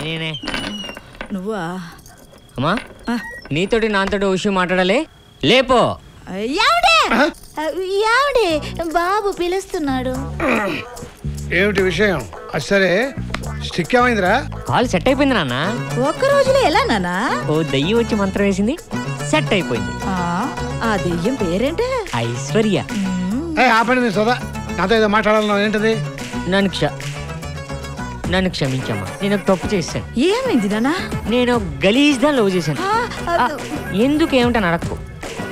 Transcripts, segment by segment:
నేనే. నువ్వా? అమ్మా నీతోటి నాతోటి విషయం మాట్లాడాలి. లేపో. యావడే బాబు పిలుస్తున్నాడు. ఏమిటి విషయం? సరే స్టిక్ ఏమైందిరా? కాల్ సెట్ అయిపోయింది నాన్న. ఒక్క రోజులో ఎలా నానా? ఓ దయ్యం వచ్చి మంత్రం వేసింది, సెట్ అయిపోయింది. ఆ దెయ్యం పేరేంటే? ఐశ్వర్య. ఆపండి మీరు సోదా, నాతో ఏదో మాట్లాడాలన్నా. ఏంటది? నన్ను క్షమించమ్మా, నేను ఒక తప్పు చేశాను. ఏమైంది నానా? నేను గలీజ్ దా లవ్ చేశాను. ఎందుకు ఏమిటని అడక్కు.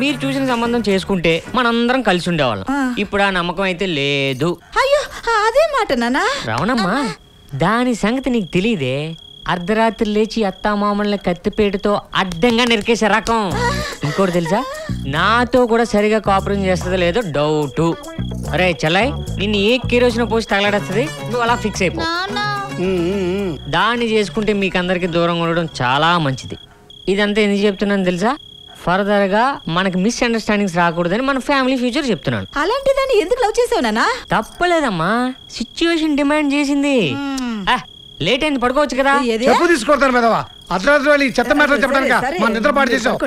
మీరు చూసిన సంబంధం చేసుకుంటే మనందరం కలిసి ఉండేవాళ్ళం. ఇప్పుడు ఆ నమ్మకం అయితే లేదు. అయ్యో అదే మాట నానా. రావణమ్మా, దాని సంగతి నీకు తెలీదే. అర్ధరాత్రి లేచి అత్తామామల్ని కత్తిపేటతో అడ్డంగా నిరికేసే రకం. ఇంకోటి తెలుసా, నాతో కూడా సరిగా కోఆపరేట్ చేస్తుందో లేదో డౌటు. అరే చలాయ్, నిన్ను ఏ కిరోసిన పోసి తగలాడేస్తుంది, నువ్వు అలా ఫిక్స్ అయిపో. దాన్ని చేసుకుంటే మీకు అందరికి దూరంగా ఉండడం చాలా మంచిది. ఇదంతా ఎందుకు చెప్తున్నాను తెలుసా? ఫర్దర్ గా మనకి మిస్అండర్స్టాండింగ్స్ రాకూడదని మన ఫ్యామిలీ ఫ్యూచర్ చెప్తున్నాను. అలాంటి దాన్ని ఎందుకు లవ్ చేసావు నానా? తప్పలేదమ్మా, సిచ్యువేషన్ డిమాండ్ చేసింది. లేట్ అయింది, పడుకోవచ్చు కదా. చెప్పు తీసుకొడతాను పెదవా. అర్ధరాత్రి వెళ్ళి చెత్త మాటలు చెప్పడానికి మన నిద్ర పాటు చేసావు.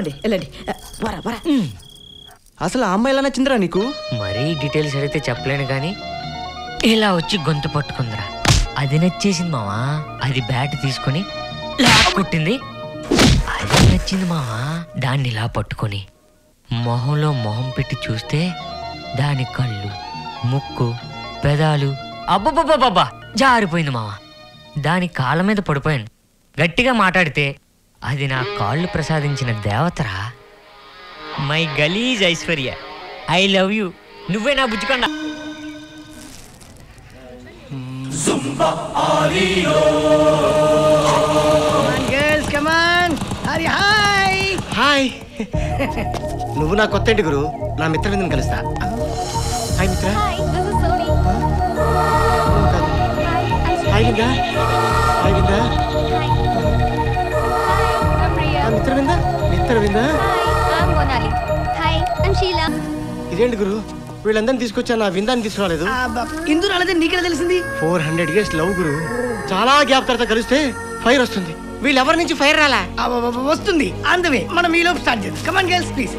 అసలు ఆ అమ్మాయి ఎలా నచ్చిందిరా నీకు? మరీ డీటెయిల్స్ అడిగితే చెప్పలేను కానీ ఇలా వచ్చి గొంతు పట్టుకుందిరా. అది నచ్చేసింది మావా. అది బ్యాట్ తీసుకొని కొట్టింది. అది నచ్చింది మావా. దాన్ని ఇలా పట్టుకొని మొహంలో మొహం పెట్టి చూస్తే దాని కళ్ళు, ముక్కు, పెదాలు అబ్బబ్బబ్బబ్బా జారిపోయింది మావా. దాని కాళ్ళ మీద పడిపోయాను. గట్టిగా మాట్లాడితే అది నా కాళ్ళు ప్రసాదించిన దేవతరా. మై గలీజ్ ఐశ్వర్య, ఐ లవ్ యూ. నువ్వే నా బుజ్జికొండ. హాయ్, నువ్వు నా కొత్త ఇంటి గురు. నా మిత్ర విందుని కలుస్తా. హాయ్ మిత్ర. హాయ్ విందా. హాయ్ విందా. మిత్ర విందా. మిత్ర విందా. ఇదేంటి గురు, వీళ్ళందరినీ తీసుకొచ్చా, నా విందాన్ని తీసుకురాలేదు. ఇందు రాలేదని నీకెలా తెలిసింది? 400 years లవ్ గురు. చాలా గ్యాప్ తర్వాత కలిస్తే ఫైర్ వస్తుంది. వీళ్ళెవరి నుంచి ఫైర్ రాలా? వస్తుంది. అందవే మనం ఈ లోపు స్టార్ట్ చేద్దాం. కమాన్ గర్ల్స్ ప్లీజ్.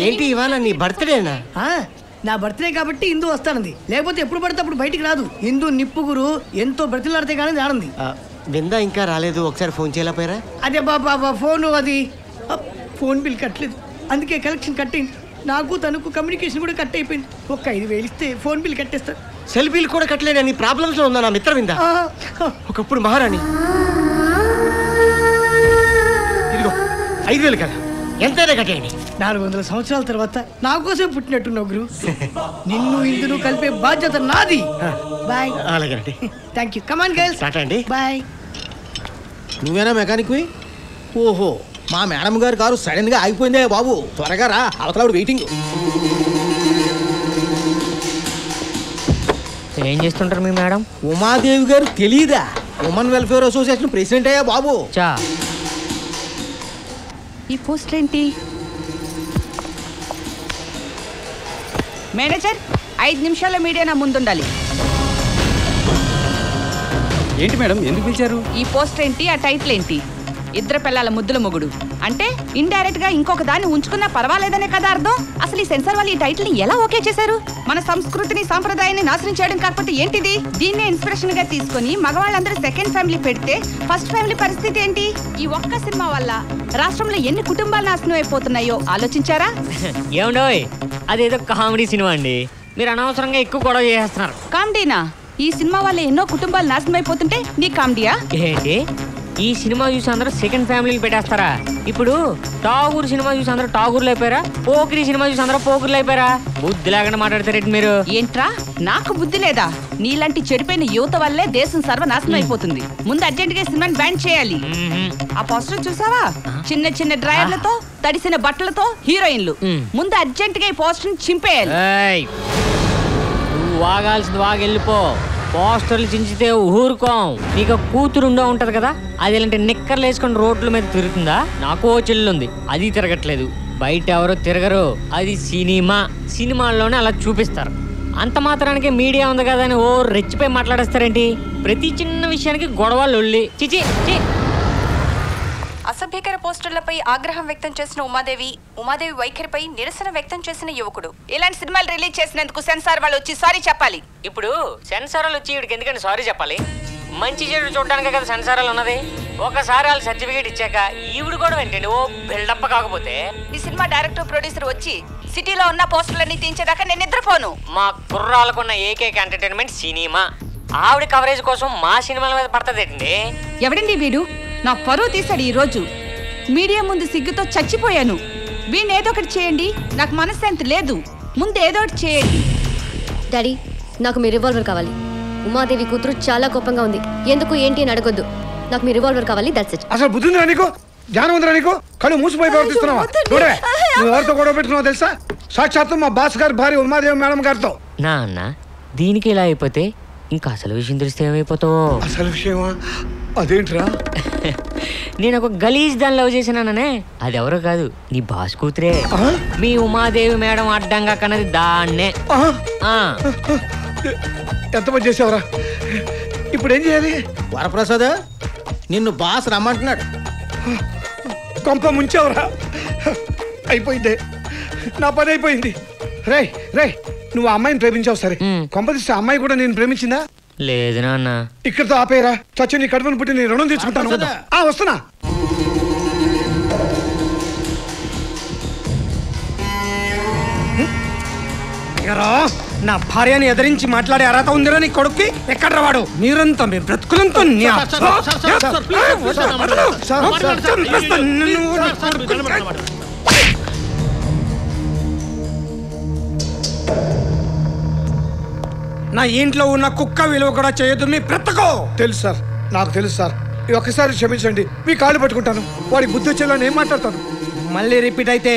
ఏంటి ఇవాళ నీ బర్త్డేనా? నా బర్త్డే కాబట్టి ఇందు వస్తానంది, లేకపోతే ఎప్పుడు పడితే అప్పుడు బయటికి రాదు. ఇందు నిప్పు గురు, ఎంతో బ్రతిలాడితే కానీ రానుంది. విందా ఇంకా రాలేదు, ఒకసారి ఫోన్ చేయలేకపోయారా? అదే బాబా ఫోను, అది ఫోన్ బిల్ కట్టలేదు, అందుకే కలెక్షన్ కట్ అయింది. నాకు తనకు కమ్యూనికేషన్ కూడా కట్ అయిపోయింది. ఒక 5,000 ఇస్తే ఫోన్ బిల్ కట్టేస్తారు. సెల్ బిల్ కూడా కట్టలేని ప్రాబ్లమ్స్ లో ఉందా నా మిత్ర విందా? ఒకప్పుడు మహారాణి. ఇదిగో 5,000 కదా, ఎంతైనా కట్టేయండి. 400 సంవత్సరాల తర్వాత నా కోసం పుట్టినట్టున్నావు గురు. నిన్ను ఇందును కలిపే బాధ్యత నాది. బాయ్. అలాగేనండి. Thank you. Come on girls. Tata అండి. బాయ్. నువ్వేనా మెకానిక్? ఓహో, మా మేడం గారి కారు సడన్ గా ఆగిపోయిందే బాబు, త్వరగా రా, అవతల వెయిటింగ్. ఏం చేస్తుంటారు మీ మేడం? ఉమాదేవి గారు తెలీదా? ఉమెన్ వెల్ఫేర్ అసోసియేషన్ ప్రెసిడెంట్ అయ్యా బాబు. చా, ఈ పోస్ట్ ఏంటి? మేనేజర్, 5 నిమిషాల మీడియా నా ముందుండాలి. ఏంటి మేడం, ఎందుకు పిలిచారు? ఈ పోస్ట్ ఏంటి, ఆ టైటిల్ ఏంటి? ఇద్దరు పిల్లల ముద్దుల మొగుడు అంటే ఇండైరెక్ట్ గా ఇంకొక దాన్ని ఉంచుకున్నా పర్వాలేదనే కదా అర్థం. అసలు ఈ సెన్సార్ వాళ్ళు ఈ టైటిల్ ని ఎలా ఓకే చేశారు? మన సంస్కృతిని సాంప్రదాయాన్ని నాశనం చేయడం కాకపోతే ఏంటిది? దీన్నే ఇన్స్పిరేషన్ గా తీసుకుని మగవాళ్ళందరూ సెకండ్ ఫ్యామిలీ పెడితే ఫస్ట్ ఫ్యామిలీ పరిస్థితి ఏంటి? ఈ ఒక్క సినిమా వల్ల రాష్ట్రంలో ఎన్ని కుటుంబాలు నాశనం అయిపోతున్నాయో ఆలోచించారా? ఏమండోయ్, అదేదో కామెడీ సినిమా అండి, మీరు అనవసరంగా ఎక్కువ గొడవ చేస్తున్నారు. కామెడీనా? ఈ సినిమా వల్ల ఎన్నో కుటుంబాలు నాశనం అయిపోతుంటే నీ కామెడీయా ఏంటి? ఈ సినిమా చూసి అందరూ సెకండ్ ఫ్యామిలీలు పెట్టేస్తారా? ఇప్పుడు టాగూర్ సినిమా చూసి అందరూ టాగూర్లు అయిపోయారా? పోకిరి సినిమా చూసి అందరూ పోకిర్లు అయిపోయారా? బుద్ధి లేకుండా మాట్లాడతారేంటి మీరు? ఏంట్రా, నాకు బుద్ధి లేదా? నీలాంటి చెడిపోయిన యువత వల్లే దేశం సర్వనాశనం అయిపోతుంది. ముందు అర్జెంట్ గా సినిమాని బ్యాన్ చేయాలి. ఆ పోస్టర్ చూసావా? చిన్న చిన్న డ్రైవర్లతో, తడిసిన బట్టలతో హీరోయిన్లు. ముందు అర్జెంట్ గా ఈ పోస్టర్ చింపేయాలి. నువ్వు వాగాల్సింది వాగెళ్ళిపో. పోస్టర్లు చించితే ఊరుకోం. నీకు కూతురు ఉంటది కదా, అది ఇలాంటి నిక్కర్లు వేసుకొని రోడ్ల మీద తిరుగుతుందా? నాకు ఓ చెల్లు ఉంది, అది తిరగట్లేదు. బయట ఎవరో తిరగరు, అది సినిమాల్లోనే అలా చూపిస్తారు. అంత మాత్రానికి మీడియా ఉంది కదా అని ఓ రెచ్చిపోయి మాట్లాడేస్తారేంటి? ప్రతి చిన్న విషయానికి గొడవలు చిచి. అసభ్యకర పోస్టర్లపై ఆగ్రహం వ్యక్తం చేసిన ఉమాదేవి వైఖరిపై నిరసన వ్యక్తం చేసిన యువకుడు. ఇలాంటి సినిమాలు రిలీజ్ చేసినందుకు సెన్సార్ వాళ్ళు వచ్చి సారీ చెప్పాలి. ఇప్పుడు సెన్సార్ వాళ్ళు వచ్చి వీడికి ఎందుకంటే సారీ చెప్పాలి? మంచి చెడు చూడడానికే కదా సెన్సార్ వాళ్ళు ఉన్నది. ఒకసారి వాళ్ళు సర్టిఫికేట్ ఇచ్చాక ఈవిడ కూడా వెంటండి ఓ బిల్డప్ కాకపోతే. ఈ సినిమా డైరెక్టర్ ప్రొడ్యూసర్ వచ్చి సిటీలో ఉన్న పోస్టర్లన్నీ తీయించేదాకా నేను నిద్రపోను. మా కుర్రాళ్ళకున్న ఏకైక ఎంటర్టైన్మెంట్ సినిమా. ఆవిడ కవరేజ్ కోసం మా సినిమాల మీద పడుతుందండి. ఎవడండి వీడు? నా పరువు తీశాడు ఈ రోజు. మీడియా ముందు సిగ్గుతో చచ్చిపోయాను. వీడిని ఏదో ఒకటి చేయండి, నాకు మనశ్శాంతి లేదు. ముందు ఏదో ఒకటి చేయండి. డాడీ, నాకు మీ రివాల్వర్ కావాలి. ఉమాదేవి కూతురు చాలా కోపంగా ఉంది. ఎందుకు ఏంటి అని అడగొద్దు. నాకు మీ రివాల్వర్ కావాలి, దట్స్ ఇట్. అసలు బుద్ధి ఉందిరా నీకు? జ్ఞానం ఉందిరా నీకు? కళ్ళు మూసిపోయి ప్రవర్తిస్తున్నావా? చూడే, నువ్వు ఎవరితో గొడవ పెట్టుకున్నావు తెలుసా? సాక్షాత్తు మా బాస్ గారి భార్య ఉమాదేవి మేడం గారితో. నా అన్న దీనికి ఇలా అయిపోతే ఇంకా అసలు విషయం తెలిస్తే ఏమైపోతావు? అసలు విషయమా? అదేంట్రా? నేను ఒక గలీజ్ దాన్ని లవ్ చేసినాననే. అది ఎవరో కాదు, నీ బాస్ కూతురే. మీ ఉమాదేవి మేడం అడ్డంగా కన్నది దాన్నే. ఎంత పని చేసావురా? ఇప్పుడు ఏం చేయాలి? వరప్రసాద్, నిన్ను బాస్ రమ్మంటున్నాడు. కొంప ముంచావురా. అయిపోయింది, నా పని అయిపోయింది. రే నువ్వు ఆ అమ్మాయిని ప్రేమించావు సరే, కొంపదీస్తే అమ్మాయి కూడా నేను ప్రేమించిందా? లేదు నాన్న. ఇక్కడితో ఆపేరా. చచ్చి నీ కడుపును పుట్టి నీ రుణం తీసుకుంటాను. వస్తున్నా. నా భార్యని ఎదిరించి మాట్లాడే అర్హత ఉందిరా నీ కొడుక్కి? ఎక్కడ వాడు? మీరంతా మీ బ్రతుకులంతా నా ఇంట్లో ఉన్న కుక్క విలువ కూడా చేయొద్దు మీ బ్రతకో. తెలుసు సార్, నాకు తెలుసు సార్. ఒక్కసారి క్షమించండి, మీ కాళ్ళు పట్టుకుంటాను. వాడి బుద్ధి వచ్చేలా నేను మాట్లాడతాను. మళ్ళీ రిపీట్ అయితే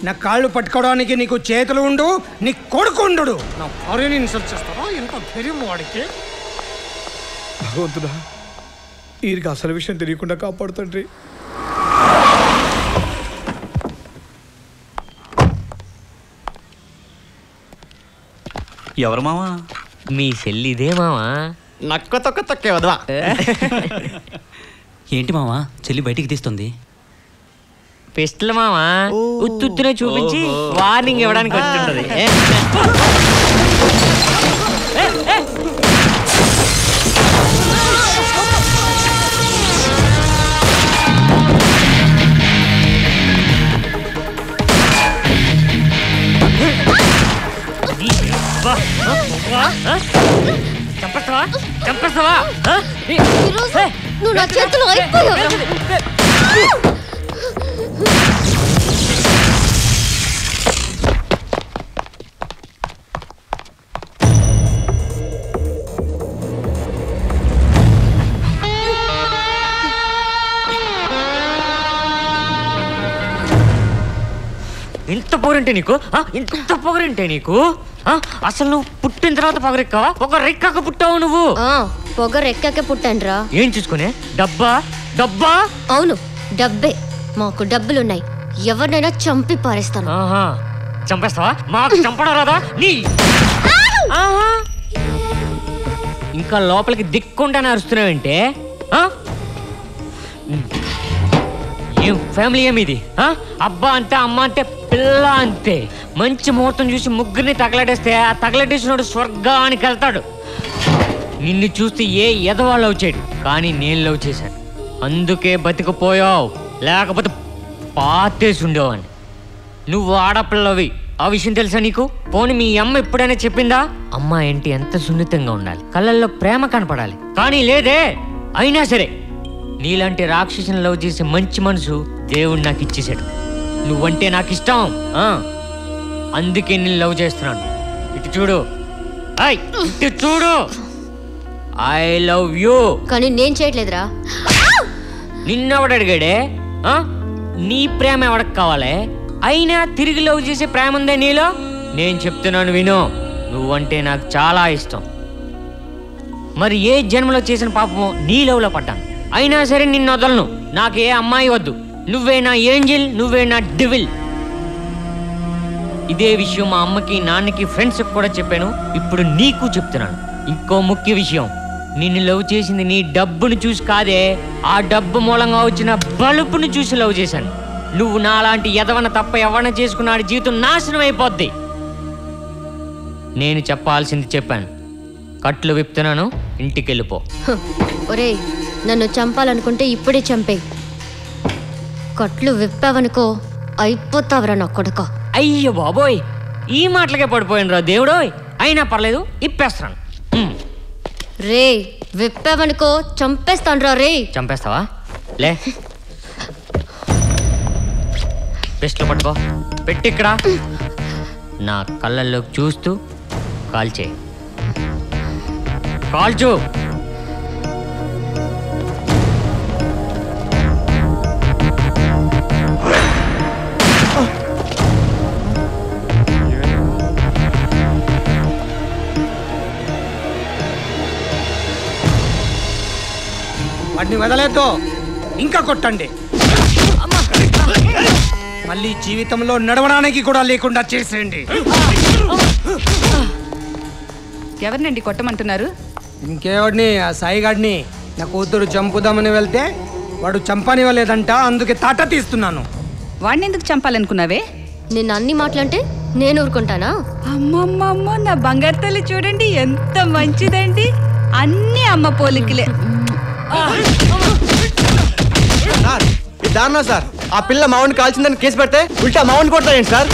నా కాళ్ళు పట్టుకోవడానికి నీకు చేతులు ఉండు, నీ కొడుకు ఉండు. నా భార్యని ఇన్సల్ట్ చేస్తావా? ఎంత ధైర్యం వాడికి! భగవంతుడా, వీరికి అసలు విషయం తెలియకుండా కాపాడుతండ్రి. ఎవరు మావా? మీ చెల్లిదే మావా. నక్క తొక్క తొక్కే వదవా. ఏంటి మావా చెల్లి బయటికి తీస్తుంది? పిస్టల్ మావా, ఉత్తునే చూపించి వార్నింగ్ ఇవ్వడానికి వచ్చింటది. చంపేస్తావా? నువ్వు నా చేతులు అయిపోయావు. ఇంత పొగరంటే నీకు? ఇంత పొగరంటే నీకు? అసలు నువ్వు పుట్టిన తర్వాత పొగరెక్కావా? పొగరెక్కాక పుట్టావు నువ్వు? పొగరెక్కాక పుట్టానురా. ఏం చూసుకునే? డబ్బా? డబ్బా? అవును, డబ్బే. మాకు డబ్బులున్నాయి, ఎవరినైనా చంపి పారేస్తాను. చంపేస్తావా? మాకు చంపడం రాదా? నీ ఇంకా లోపలికి దిక్కుండానే అరుస్తున్నావంటే ఏం ఫ్యామిలీ ఏమిది? అబ్బా అంతే, అమ్మ అంతే, పిల్ల అంతే. మంచి ముహూర్తం చూసి ముగ్గురిని తగలడేస్తే ఆ తగలడేసినోడు స్వర్గానికి వెళ్తాడు. నిన్ను చూస్తే ఏ ఎదవా లవ్ చేయడు, కానీ నేను లవ్ చేశాను, అందుకే బతికిపోయావు. లేకపోతే పాతేసి ఉండేవాడిని. నువ్వు ఆడపిల్లవి, ఆ విషయం తెలుసా నీకు? పోనీ మీ అమ్మ ఎప్పుడైనా చెప్పిందా? అమ్మ ఏంటి ఎంత సున్నితంగా ఉండాలి, కళ్ళల్లో ప్రేమ కనపడాలి, కానీ లేదే. అయినా సరే నీలాంటి రాక్షసుని లవ్ చేసే మంచి మనసు దేవుడు నాకు ఇచ్చేసాడు. నువ్వంటే నాకు ఇష్టం, అందుకే నేను లవ్ చేస్తున్నాను. ఇటు చూడు, ఇటు చూడు, ఐ లవ్ యూ. కానీ నేను చేయట్లేదురా. నిన్నెవడు అడిగాడే? నీ ప్రేమ ఎవడికి కావాలి? అయినా తిరిగి లవ్ చేసే ప్రేమ ఉందే నీలో? నేను చెప్తున్నాను విను, నువ్వంటే నాకు చాలా ఇష్టం. మరి ఏ జన్మలో చేసిన పాపమో నీ లవ్లో పడ్డాను. అయినా సరే నిన్ను వదలను. నాకు ఏ అమ్మాయి వద్దు. నువ్వే నా ఏంజిల్, నువ్వే నా డివిల్. ఇదే విషయం మా అమ్మకి, నాన్నకి, ఫ్రెండ్స్కి కూడా చెప్పాను. ఇప్పుడు నీకు చెప్తున్నాను. ఇంకో ముఖ్య విషయం, నిన్ను లవ్ చేసింది నీ డబ్బును చూసి కాదే, ఆ డబ్బు మూలంగా వచ్చిన బలుపును చూసి లవ్ చేశాను. నువ్వు నాలాంటి ఎదవన తప్ప ఎవరిన చేసుకున్నాడు జీవితం నాశనం అయిపోద్ది. నేను చెప్పాల్సింది చెప్పాను. కట్లు విప్పుతున్నాను, ఇంటికి వెళ్ళిపో. ఒరేయ్, నన్ను చంపాలనుకుంటే ఇప్పుడే చంపేయి. కట్లు విప్పావనుకో అయిపోతావరా నా కొడుక. అయ్యో బాబోయ్, ఈ మాటలకే పడిపోయాను రా దేవుడోయ్. అయినా పర్లేదు, ఇప్పేస్తాను. రే, విప్పావనుకో చంపేస్తాను రా. రే, చంపేస్తావా? లే, పిస్టల్ పట్టుకో, పెట్టిక్కడ. నా కళ్ళల్లోకి చూస్తూ కాల్చే. కాల్చు. వాడిని వదలేదు, ఇంకా కొట్టండి. మళ్ళీ జీవితంలో నడవడానికి కూడా లేకుండా చేసేయండి. ఎవరినండి కొట్టమంటున్నారు? ఇంకేవాడిని, ఆ సాయిగాడిని. నా కూతురు చంపుదామని వెళ్తే వాడు చంపనివ్వలేదంట, అందుకే తాట తీస్తున్నాను. వాడిని ఎందుకు చంపాలనుకున్నావే? నిన్ను అన్ని మాటలంటే నేను ఊరుకుంటానా? అమ్మమ్మమ్మ, నా బంగారు తల్లి చూడండి ఎంత మంచిదండి. అన్ని అమ్మ పోలికలే. సార్, ఇది దారుణం సార్. ఆ పిల్ల మావుని కాల్చిందని కేసు పెడితే ఉల్టా మావుని కొడతాయండి సార్.